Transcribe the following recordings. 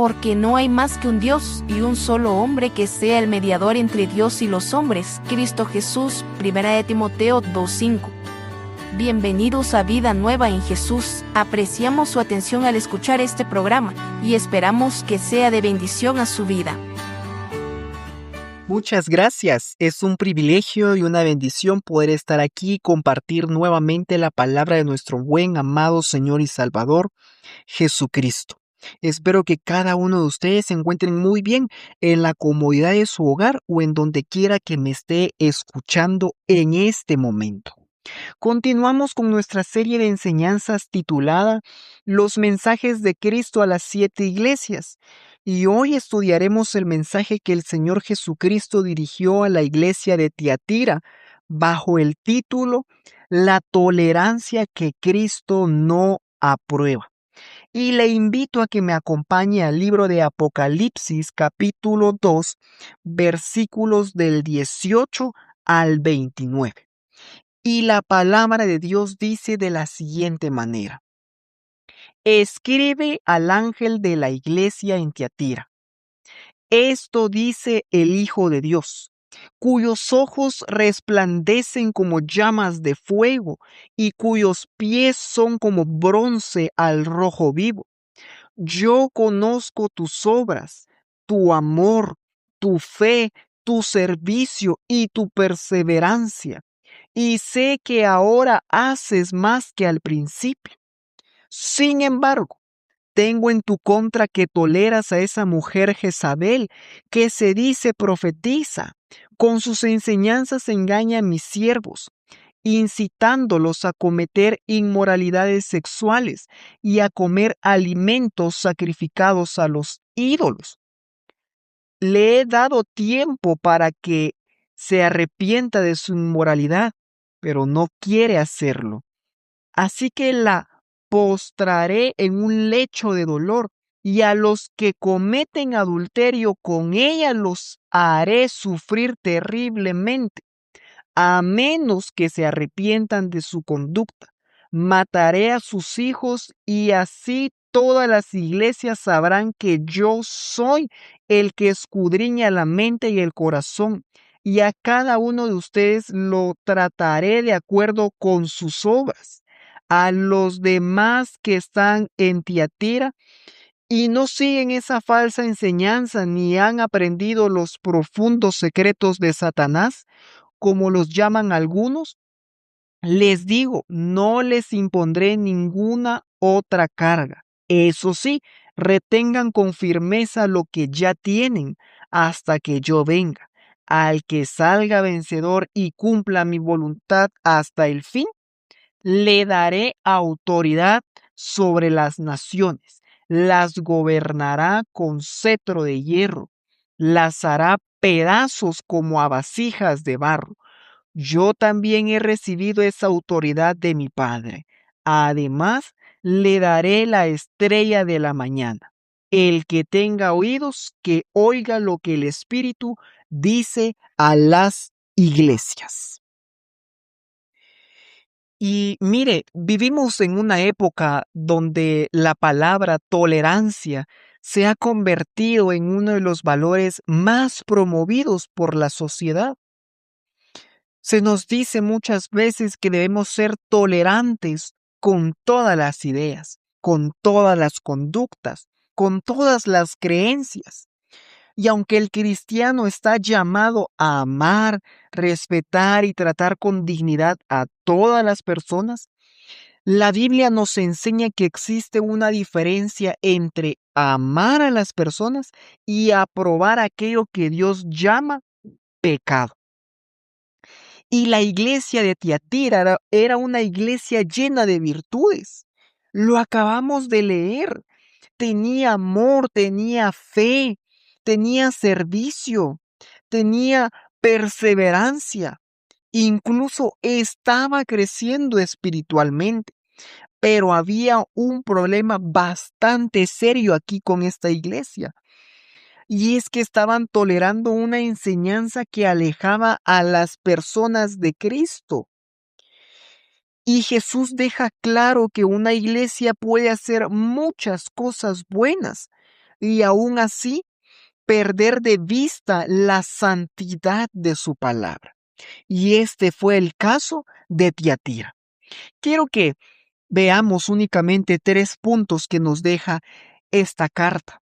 porque no hay más que un Dios y un solo hombre que sea el mediador entre Dios y los hombres, Cristo Jesús. 1 Timoteo 2:5. Bienvenidos a Vida Nueva en Jesús. Apreciamos su atención al escuchar este programa y esperamos que sea de bendición a su vida. Muchas gracias. Es un privilegio y una bendición poder estar aquí y compartir nuevamente la palabra de nuestro buen, amado Señor y Salvador, Jesucristo. Espero que cada uno de ustedes se encuentren muy bien en la comodidad de su hogar o en donde quiera que me esté escuchando en este momento. Continuamos con nuestra serie de enseñanzas titulada Los mensajes de Cristo a las 7 iglesias. Y hoy estudiaremos el mensaje que el Señor Jesucristo dirigió a la iglesia de Tiatira bajo el título La tolerancia que Cristo no aprueba. Y le invito a que me acompañe al libro de Apocalipsis capítulo 2, versículos del 18 al 29. Y la palabra de Dios dice de la siguiente manera: Escribe al ángel de la iglesia en Tiatira. Esto dice el Hijo de Dios, cuyos ojos resplandecen como llamas de fuego y cuyos pies son como bronce al rojo vivo. Yo conozco tus obras, tu amor, tu fe, tu servicio y tu perseverancia, y sé que ahora haces más que al principio. Sin embargo, tengo en tu contra que toleras a esa mujer Jezabel, que se dice profetiza. Con sus enseñanzas engaña a mis siervos, incitándolos a cometer inmoralidades sexuales y a comer alimentos sacrificados a los ídolos. Le he dado tiempo para que se arrepienta de su inmoralidad, pero no quiere hacerlo. Así que la postraré en un lecho de dolor, y a los que cometen adulterio con ella los haré sufrir terriblemente, a menos que se arrepientan de su conducta. Mataré a sus hijos, y así todas las iglesias sabrán que yo soy el que escudriña la mente y el corazón, y a cada uno de ustedes lo trataré de acuerdo con sus obras. A los demás que están en Tiatira y no siguen esa falsa enseñanza ni han aprendido los profundos secretos de Satanás, como los llaman algunos, les digo, no les impondré ninguna otra carga. Eso sí, retengan con firmeza lo que ya tienen hasta que yo venga. Al que salga vencedor y cumpla mi voluntad hasta el fin, le daré autoridad sobre las naciones, las gobernará con cetro de hierro, las hará pedazos como a vasijas de barro. Yo también he recibido esa autoridad de mi Padre. Además, le daré la estrella de la mañana. El que tenga oídos, que oiga lo que el Espíritu dice a las iglesias. Y mire, vivimos en una época donde la palabra tolerancia se ha convertido en uno de los valores más promovidos por la sociedad. Se nos dice muchas veces que debemos ser tolerantes con todas las ideas, con todas las conductas, con todas las creencias. Y aunque el cristiano está llamado a amar, respetar y tratar con dignidad a todas las personas, la Biblia nos enseña que existe una diferencia entre amar a las personas y aprobar aquello que Dios llama pecado. Y la iglesia de Tiatira era una iglesia llena de virtudes. Lo acabamos de leer. Tenía amor, tenía fe, tenía servicio, tenía perseverancia. Incluso estaba creciendo espiritualmente. Pero había un problema bastante serio aquí con esta iglesia. Y es que estaban tolerando una enseñanza que alejaba a las personas de Cristo. Y Jesús deja claro que una iglesia puede hacer muchas cosas buenas. y aún así perder de vista la santidad de su palabra. Y este fue el caso de Tiatira. Quiero que veamos únicamente 3 puntos que nos deja esta carta.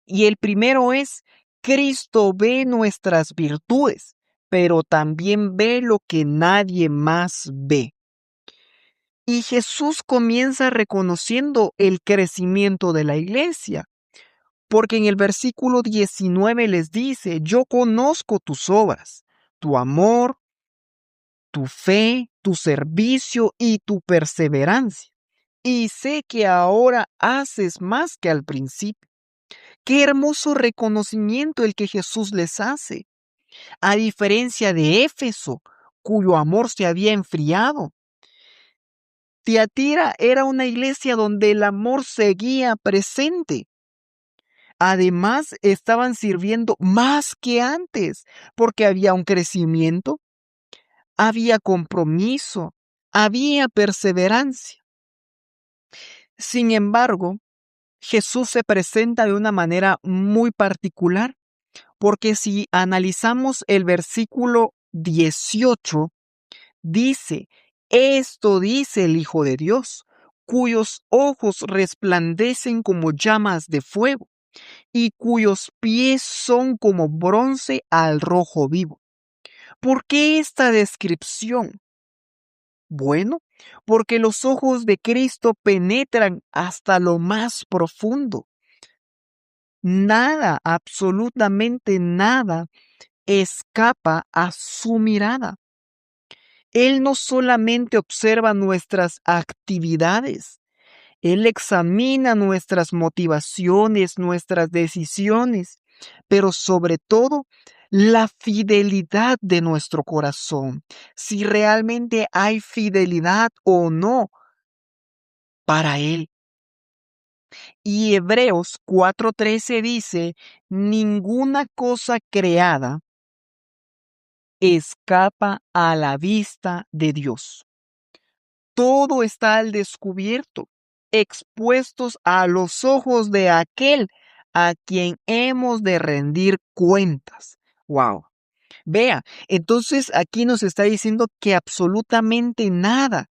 Y el primero es: Cristo ve nuestras virtudes, pero también ve lo que nadie más ve. Y Jesús comienza reconociendo el crecimiento de la iglesia, porque en el versículo 19 les dice: yo conozco tus obras, tu amor, tu fe, tu servicio y tu perseverancia, y sé que ahora haces más que al principio. Qué hermoso reconocimiento el que Jesús les hace, a diferencia de Éfeso, cuyo amor se había enfriado. Tiatira era una iglesia donde el amor seguía presente. Además, estaban sirviendo más que antes, porque había un crecimiento, había compromiso, había perseverancia. Sin embargo, Jesús se presenta de una manera muy particular, porque si analizamos el versículo 18, dice: esto dice el Hijo de Dios, cuyos ojos resplandecen como llamas de fuego y cuyos pies son como bronce al rojo vivo. ¿Por qué esta descripción? Bueno, porque los ojos de Cristo penetran hasta lo más profundo. Nada, absolutamente nada, escapa a su mirada. Él no solamente observa nuestras actividades, Él examina nuestras motivaciones, nuestras decisiones, pero sobre todo la fidelidad de nuestro corazón, si realmente hay fidelidad o no para Él. Y Hebreos 4:13 dice: ninguna cosa creada escapa a la vista de Dios. Todo está al descubierto, expuestos a los ojos de aquel a quien hemos de rendir cuentas. Wow. Vea, entonces aquí nos está diciendo que absolutamente nada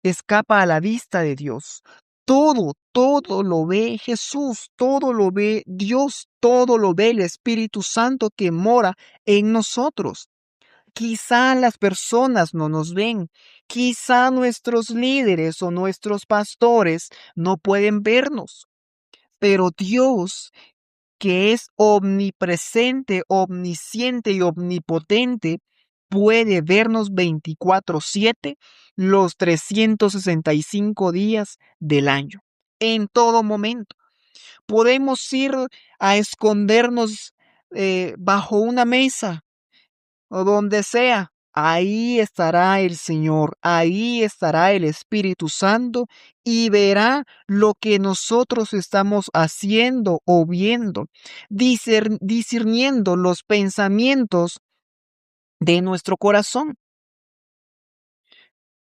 escapa a la vista de Dios. Todo lo ve Jesús, todo lo ve Dios, todo lo ve el Espíritu Santo que mora en nosotros. Quizá las personas no nos ven, quizá nuestros líderes o nuestros pastores no pueden vernos, pero Dios, que es omnipresente, omnisciente y omnipotente, puede vernos 24/7, los 365 días del año, en todo momento. Podemos ir a escondernos bajo una mesa o donde sea. Ahí estará el Señor, ahí estará el Espíritu Santo y verá lo que nosotros estamos haciendo o viendo, discerniendo los pensamientos de nuestro corazón,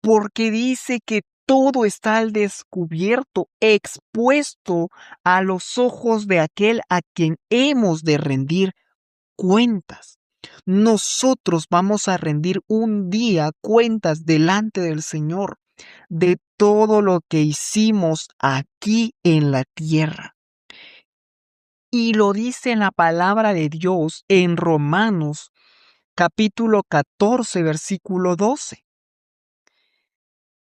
porque dice que todo está al descubierto, expuesto a los ojos de aquel a quien hemos de rendir cuentas. Nosotros vamos a rendir un día cuentas delante del Señor de todo lo que hicimos aquí en la tierra. Y lo dice en la palabra de Dios en Romanos capítulo 14, versículo 12.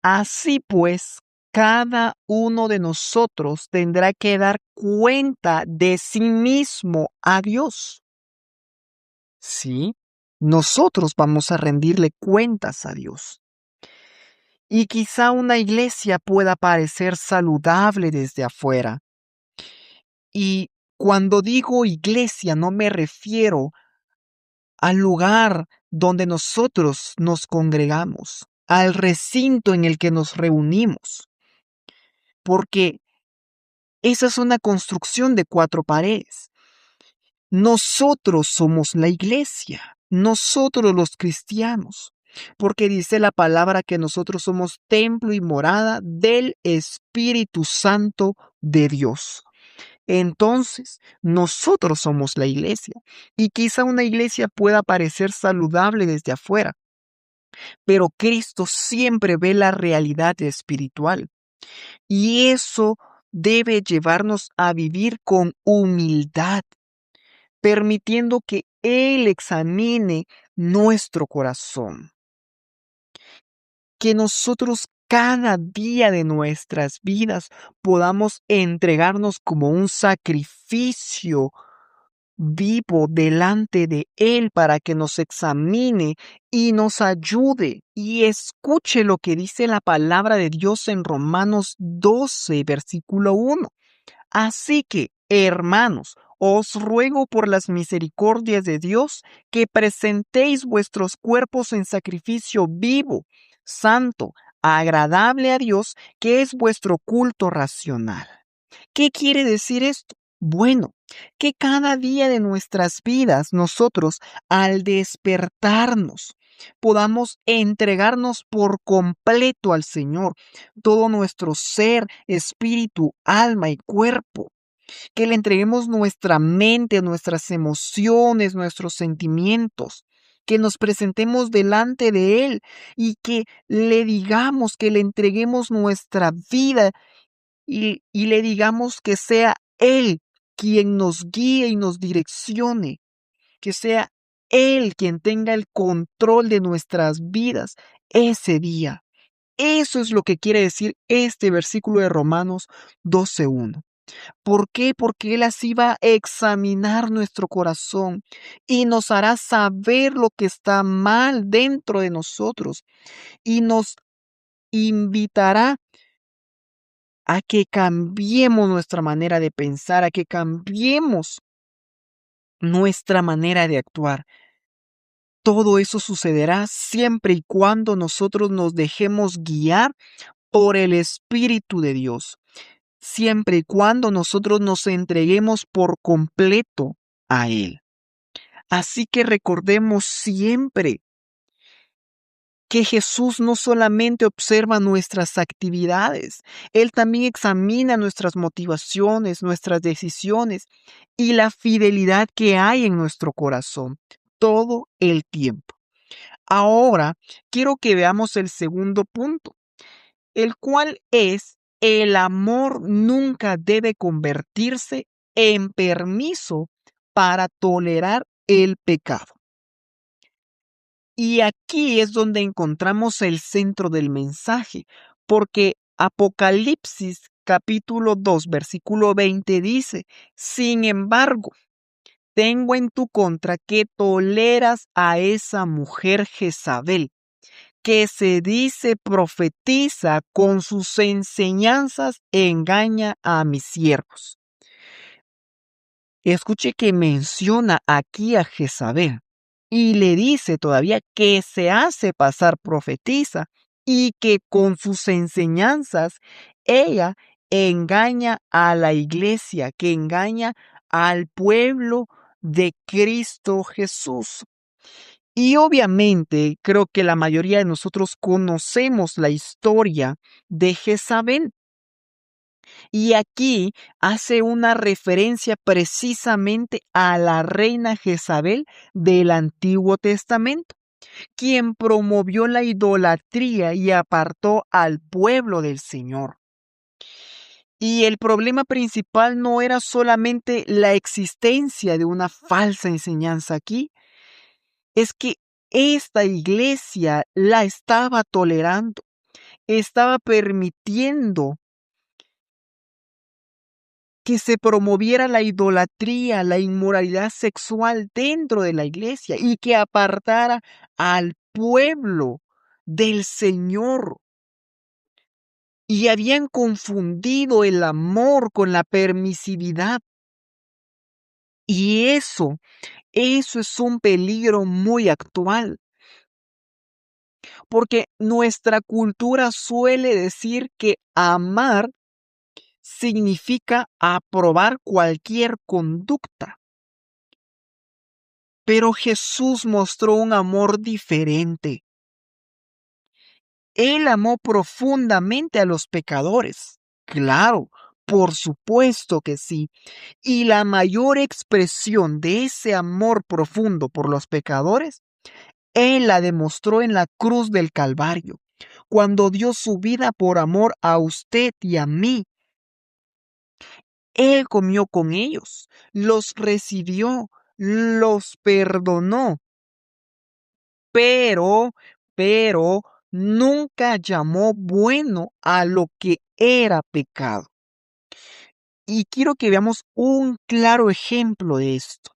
Así pues, cada uno de nosotros tendrá que dar cuenta de sí mismo a Dios. Sí, nosotros vamos a rendirle cuentas a Dios. Y quizá una iglesia pueda parecer saludable desde afuera. Y cuando digo iglesia no me refiero al lugar donde nosotros nos congregamos, al recinto en el que nos reunimos, porque esa es una construcción de 4 paredes. Nosotros somos la iglesia, nosotros los cristianos, porque dice la palabra que nosotros somos templo y morada del Espíritu Santo de Dios. Entonces, nosotros somos la iglesia. Y quizá una iglesia pueda parecer saludable desde afuera, pero Cristo siempre ve la realidad espiritual. Y eso debe llevarnos a vivir con humildad, permitiendo que Él examine nuestro corazón. Que nosotros cada día de nuestras vidas podamos entregarnos como un sacrificio vivo delante de Él para que nos examine y nos ayude. Y escuche lo que dice la palabra de Dios en Romanos 12, versículo 1. Así que, hermanos, os ruego por las misericordias de Dios que presentéis vuestros cuerpos en sacrificio vivo, santo, agradable a Dios, que es vuestro culto racional. ¿Qué quiere decir esto? Bueno, que cada día de nuestras vidas nosotros, al despertarnos, podamos entregarnos por completo al Señor, todo nuestro ser, espíritu, alma y cuerpo. Que le entreguemos nuestra mente, nuestras emociones, nuestros sentimientos, que nos presentemos delante de Él y que le digamos, que le entreguemos nuestra vida y le digamos que sea Él quien nos guíe y nos direccione, que sea Él quien tenga el control de nuestras vidas ese día. Eso es lo que quiere decir este versículo de Romanos 12:1. ¿Por qué? Porque Él así va a examinar nuestro corazón y nos hará saber lo que está mal dentro de nosotros y nos invitará a que cambiemos nuestra manera de pensar, a que cambiemos nuestra manera de actuar. Todo eso sucederá siempre y cuando nosotros nos dejemos guiar por el Espíritu de Dios, siempre y cuando nosotros nos entreguemos por completo a Él. Así que recordemos siempre que Jesús no solamente observa nuestras actividades, Él también examina nuestras motivaciones, nuestras decisiones y la fidelidad que hay en nuestro corazón todo el tiempo. Ahora, quiero que veamos el segundo punto, el cual es: el amor nunca debe convertirse en permiso para tolerar el pecado. Y aquí es donde encontramos el centro del mensaje, porque Apocalipsis capítulo 2, versículo 20 dice: sin embargo, tengo en tu contra que toleras a esa mujer Jezabel, que se dice profetiza, con sus enseñanzas engaña a mis siervos. Escuche que menciona aquí a Jezabel y le dice todavía que se hace pasar profetiza y que con sus enseñanzas ella engaña a la iglesia, que engaña al pueblo de Cristo Jesús. Y obviamente creo que la mayoría de nosotros conocemos la historia de Jezabel. Y aquí hace una referencia precisamente a la reina Jezabel del Antiguo Testamento, quien promovió la idolatría y apartó al pueblo del Señor. Y el problema principal no era solamente la existencia de una falsa enseñanza aquí, es que esta iglesia la estaba tolerando, estaba permitiendo que se promoviera la idolatría, la inmoralidad sexual dentro de la iglesia y que apartara al pueblo del Señor. Y habían confundido el amor con la permisividad. Y eso es un peligro muy actual. Porque nuestra cultura suele decir que amar significa aprobar cualquier conducta. Pero Jesús mostró un amor diferente. Él amó profundamente a los pecadores. Claro, Por supuesto que sí. Y la mayor expresión de ese amor profundo por los pecadores, Él la demostró en la cruz del Calvario, cuando dio su vida por amor a usted y a mí. Él comió con ellos, los recibió, los perdonó, pero, pero, nunca llamó bueno a lo que era pecado. Y quiero que veamos un claro ejemplo de esto.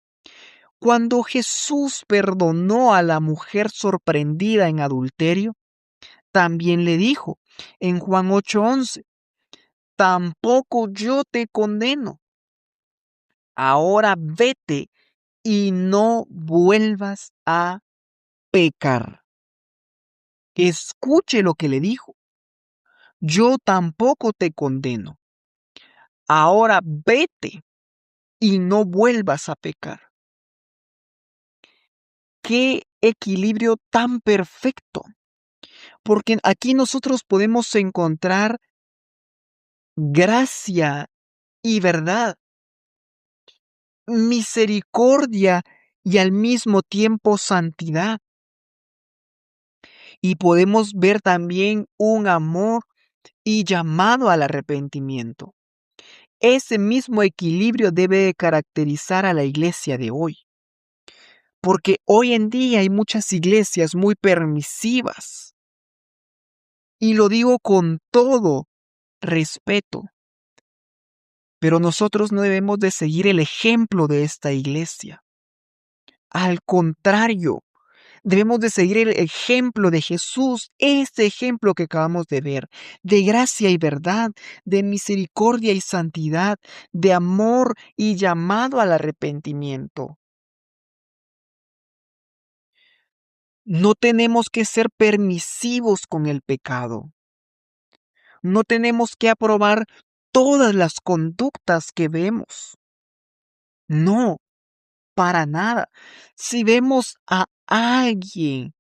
Cuando Jesús perdonó a la mujer sorprendida en adulterio, también le dijo en Juan 8:11, tampoco yo te condeno. Ahora vete y no vuelvas a pecar. Escuche lo que le dijo. Yo tampoco te condeno. Ahora vete y no vuelvas a pecar. Qué equilibrio tan perfecto. Porque aquí nosotros podemos encontrar gracia y verdad, misericordia y al mismo tiempo santidad. Y podemos ver también un amor y llamado al arrepentimiento. Ese mismo equilibrio debe de caracterizar a la iglesia de hoy. Porque hoy en día hay muchas iglesias muy permisivas. Y lo digo con todo respeto. Pero nosotros no debemos de seguir el ejemplo de esta iglesia. Al contrario, debemos de seguir el ejemplo de Jesús, este ejemplo que acabamos de ver, de gracia y verdad, de misericordia y santidad, de amor y llamado al arrepentimiento. No tenemos que ser permisivos con el pecado. No tenemos que aprobar todas las conductas que vemos. No, para nada. Si vemos a alguien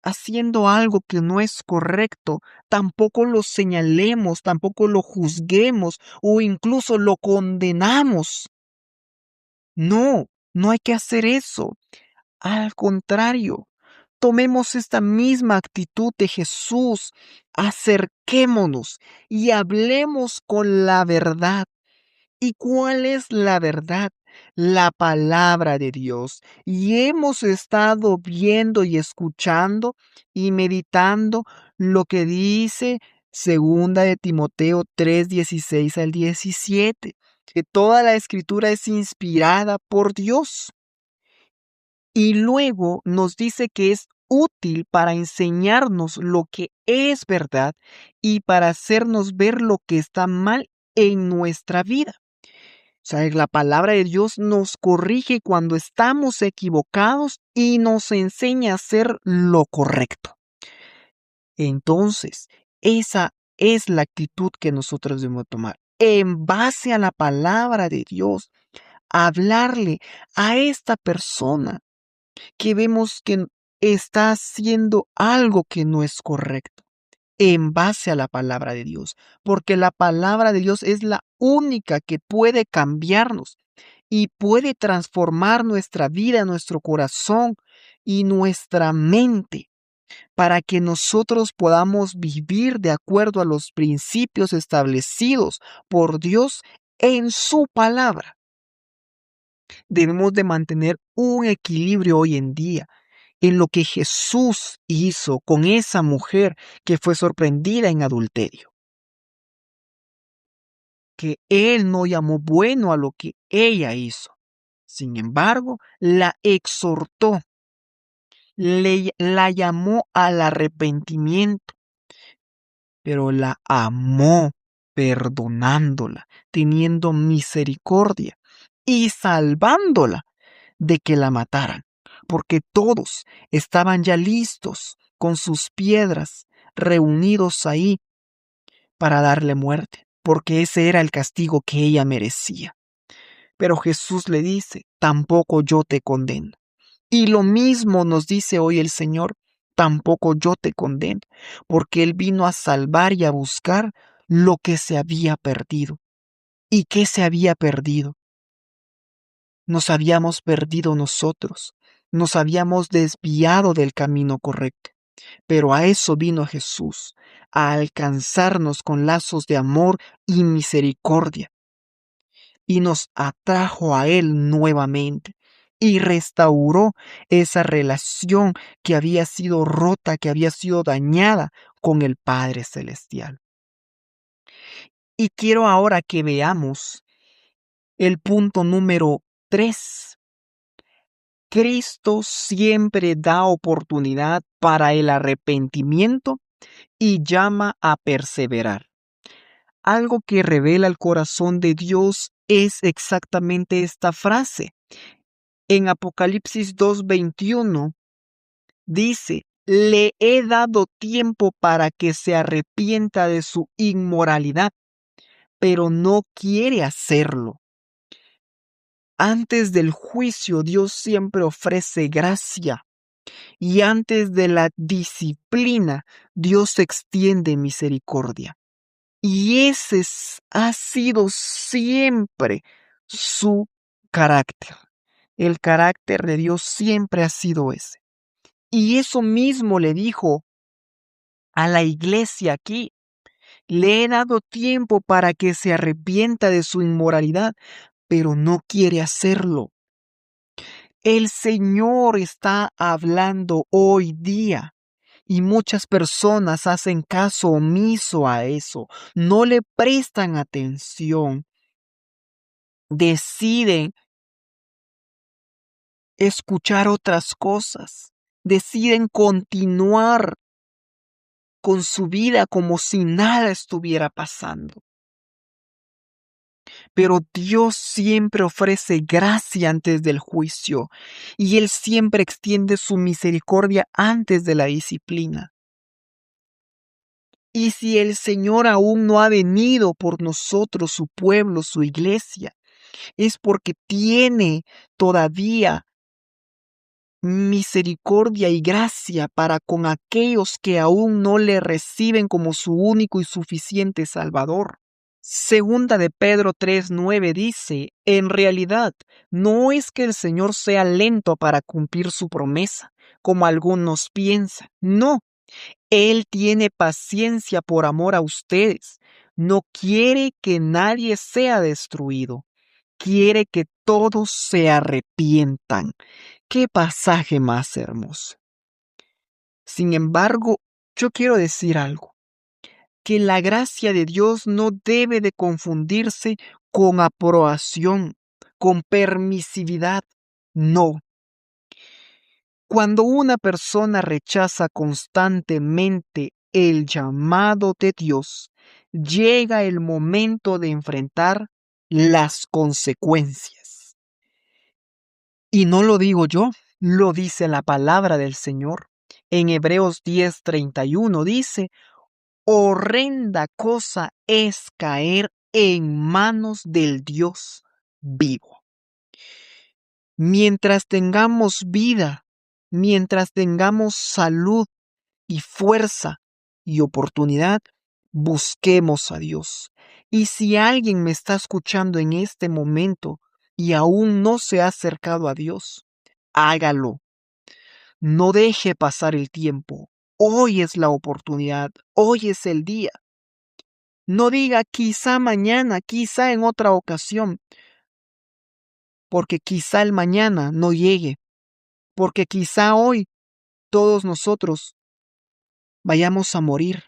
haciendo algo que no es correcto, tampoco lo señalemos, tampoco lo juzguemos o incluso lo condenamos. No, no hay que hacer eso. Al contrario, tomemos esta misma actitud de Jesús, acerquémonos y hablemos con la verdad. ¿Y cuál es la verdad? La palabra de Dios. Y hemos estado viendo y escuchando y meditando lo que dice segunda de Timoteo 3:16 al 17, que toda la escritura es inspirada por Dios. Y luego nos dice que es útil para enseñarnos lo que es verdad y para hacernos ver lo que está mal en nuestra vida. O sea, la palabra de Dios nos corrige cuando estamos equivocados y nos enseña a hacer lo correcto. Entonces, esa es la actitud que nosotros debemos tomar. En base a la palabra de Dios, hablarle a esta persona que vemos que está haciendo algo que no es correcto, en base a la palabra de Dios, porque la palabra de Dios es la única que puede cambiarnos y puede transformar nuestra vida, nuestro corazón y nuestra mente para que nosotros podamos vivir de acuerdo a los principios establecidos por Dios en su palabra. Debemos de mantener un equilibrio hoy en día en lo que Jesús hizo con esa mujer que fue sorprendida en adulterio. Que Él no llamó bueno a lo que ella hizo. Sin embargo, la exhortó, la llamó al arrepentimiento, pero la amó perdonándola, teniendo misericordia y salvándola de que la mataran, porque todos estaban ya listos con sus piedras reunidos ahí para darle muerte, porque ese era el castigo que ella merecía. Pero Jesús le dice, tampoco yo te condeno. Y lo mismo nos dice hoy el Señor, tampoco yo te condeno, porque Él vino a salvar y a buscar lo que se había perdido. ¿Y qué se había perdido? Nos habíamos perdido nosotros, nos habíamos desviado del camino correcto. Pero a eso vino Jesús, a alcanzarnos con lazos de amor y misericordia, y nos atrajo a Él nuevamente, y restauró esa relación que había sido rota, que había sido dañada con el Padre Celestial. Y quiero ahora que veamos el punto número 3. Cristo siempre da oportunidad para el arrepentimiento y llama a perseverar. Algo que revela el corazón de Dios es exactamente esta frase. En Apocalipsis 2:21 dice: le he dado tiempo para que se arrepienta de su inmoralidad, pero no quiere hacerlo. Antes del juicio, Dios siempre ofrece gracia. Y antes de la disciplina, Dios extiende misericordia. Y ese ha sido siempre su carácter. El carácter de Dios siempre ha sido ese. Y eso mismo le dijo a la iglesia aquí. Le he dado tiempo para que se arrepienta de su inmoralidad, pero no quiere hacerlo. El Señor está hablando hoy día. Y muchas personas hacen caso omiso a eso, no le prestan atención, deciden escuchar otras cosas, deciden continuar con su vida como si nada estuviera pasando. Pero Dios siempre ofrece gracia antes del juicio y Él siempre extiende su misericordia antes de la disciplina. Y si el Señor aún no ha venido por nosotros, su pueblo, su iglesia, es porque tiene todavía misericordia y gracia para con aquellos que aún no le reciben como su único y suficiente Salvador. Segunda de Pedro 3:9 dice: en realidad, no es que el Señor sea lento para cumplir su promesa, como algunos piensan. No, Él tiene paciencia por amor a ustedes. No quiere que nadie sea destruido. Quiere que todos se arrepientan. ¡Qué pasaje más hermoso! Sin embargo, yo quiero decir algo, que la gracia de Dios no debe de confundirse con aprobación, con permisividad. No. Cuando una persona rechaza constantemente el llamado de Dios, llega el momento de enfrentar las consecuencias. Y no lo digo yo, lo dice la palabra del Señor. En Hebreos 10:31 dice: horrenda cosa es caer en manos del Dios vivo. Mientras tengamos vida, mientras tengamos salud y fuerza y oportunidad, busquemos a Dios. Y si alguien me está escuchando en este momento y aún no se ha acercado a Dios, hágalo. No deje pasar el tiempo. Hoy es la oportunidad, hoy es el día. No diga quizá mañana, quizá en otra ocasión, porque quizá el mañana no llegue, porque quizá hoy todos nosotros vayamos a morir.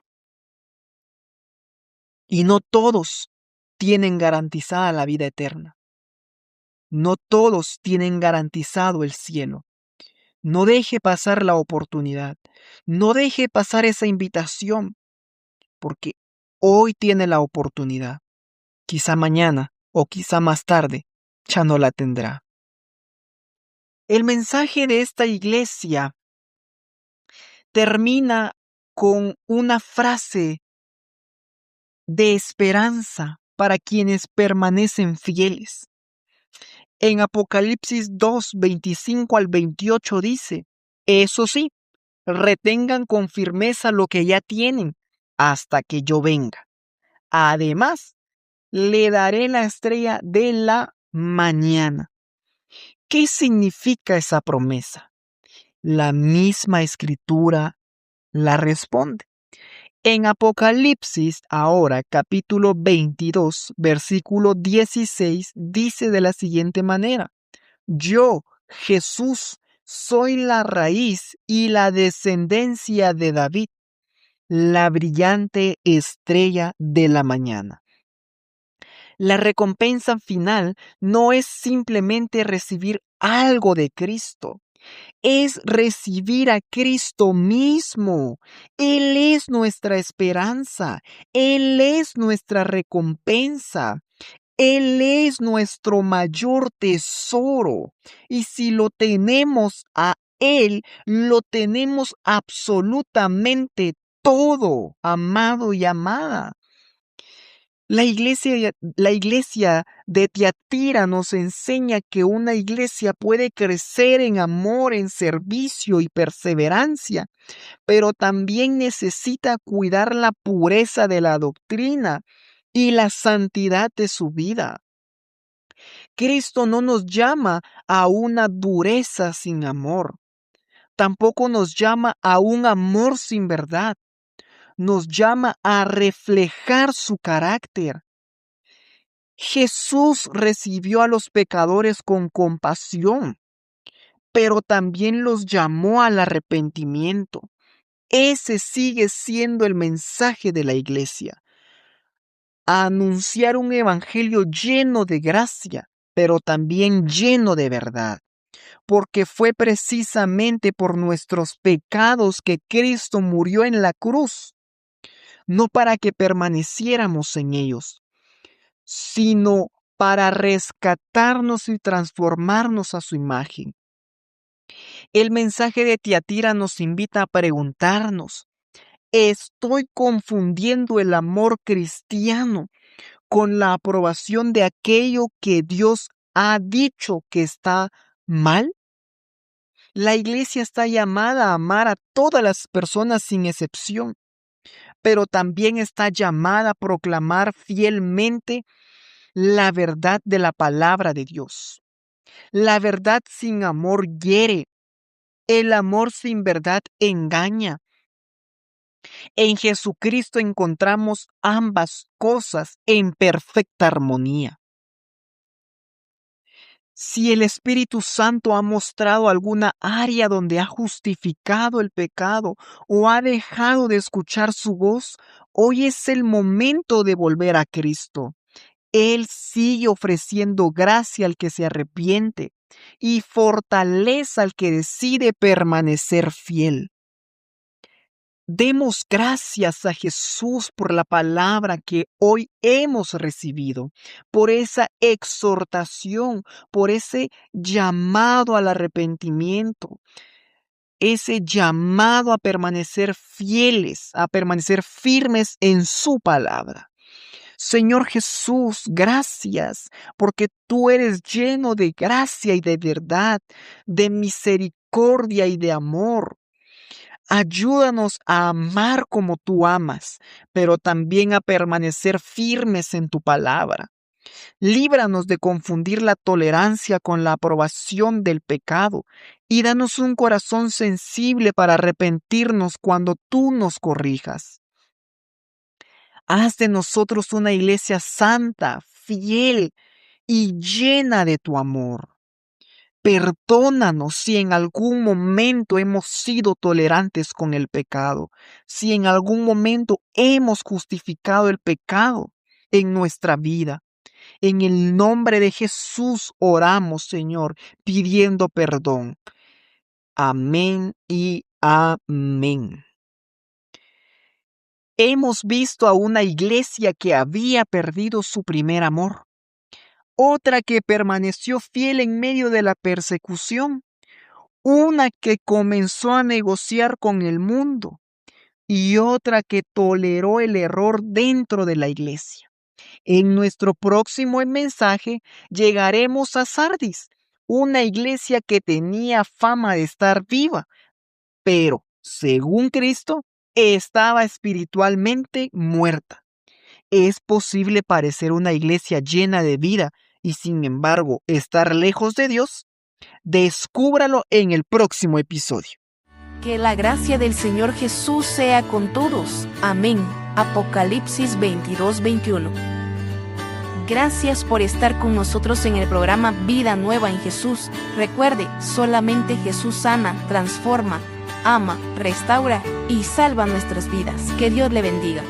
Y no todos tienen garantizada la vida eterna. No todos tienen garantizado el cielo. No deje pasar la oportunidad. No deje pasar esa invitación, porque hoy tiene la oportunidad. Quizá mañana o quizá más tarde ya no la tendrá. El mensaje de esta iglesia termina con una frase de esperanza para quienes permanecen fieles. En Apocalipsis 2:25-28 dice: eso sí, retengan con firmeza lo que ya tienen hasta que yo venga. Además, le daré la estrella de la mañana. ¿Qué significa esa promesa? La misma escritura la responde. En Apocalipsis, ahora capítulo 22, versículo 16, dice de la siguiente manera: Yo, Jesús, soy la raíz y la descendencia de David, la brillante estrella de la mañana. La recompensa final no es simplemente recibir algo de Cristo, es recibir a Cristo mismo. Él es nuestra esperanza, Él es nuestra recompensa. Él es nuestro mayor tesoro. Y si lo tenemos a Él, lo tenemos absolutamente todo, amado y amada. La iglesia de Tiatira nos enseña que una iglesia puede crecer en amor, en servicio y perseverancia, pero también necesita cuidar la pureza de la doctrina y la santidad de su vida. Cristo no nos llama a una dureza sin amor, tampoco nos llama a un amor sin verdad, nos llama a reflejar su carácter. Jesús recibió a los pecadores con compasión, pero también los llamó al arrepentimiento. Ese sigue siendo el mensaje de la iglesia: a anunciar un evangelio lleno de gracia, pero también lleno de verdad, porque fue precisamente por nuestros pecados que Cristo murió en la cruz, no para que permaneciéramos en ellos, sino para rescatarnos y transformarnos a su imagen. El mensaje de Tiatira nos invita a preguntarnos: ¿estoy confundiendo el amor cristiano con la aprobación de aquello que Dios ha dicho que está mal? La iglesia está llamada a amar a todas las personas sin excepción, pero también está llamada a proclamar fielmente la verdad de la palabra de Dios. La verdad sin amor hiere. El amor sin verdad engaña. En Jesucristo encontramos ambas cosas en perfecta armonía. Si el Espíritu Santo ha mostrado alguna área donde ha justificado el pecado o ha dejado de escuchar su voz, hoy es el momento de volver a Cristo. Él sigue ofreciendo gracia al que se arrepiente y fortaleza al que decide permanecer fiel. Demos gracias a Jesús por la palabra que hoy hemos recibido, por esa exhortación, por ese llamado al arrepentimiento, ese llamado a permanecer fieles, a permanecer firmes en su palabra. Señor Jesús, gracias, porque tú eres lleno de gracia y de verdad, de misericordia y de amor. Ayúdanos a amar como tú amas, pero también a permanecer firmes en tu palabra. Líbranos de confundir la tolerancia con la aprobación del pecado y danos un corazón sensible para arrepentirnos cuando tú nos corrijas. Haz de nosotros una iglesia santa, fiel y llena de tu amor. Perdónanos si en algún momento hemos sido tolerantes con el pecado, si en algún momento hemos justificado el pecado en nuestra vida. En el nombre de Jesús oramos, Señor, pidiendo perdón. Amén y amén. Hemos visto a una iglesia que había perdido su primer amor, otra que permaneció fiel en medio de la persecución, una que comenzó a negociar con el mundo y otra que toleró el error dentro de la iglesia. En nuestro próximo mensaje llegaremos a Sardis, una iglesia que tenía fama de estar viva, pero, según Cristo, estaba espiritualmente muerta. ¿Es posible parecer una iglesia llena de vida y sin embargo estar lejos de Dios? Descúbralo en el próximo episodio. Que la gracia del Señor Jesús sea con todos. Amén. Apocalipsis 22:21. Gracias por estar con nosotros en el programa Vida Nueva en Jesús. Recuerde, solamente Jesús sana, transforma, ama, restaura y salva nuestras vidas. Que Dios le bendiga.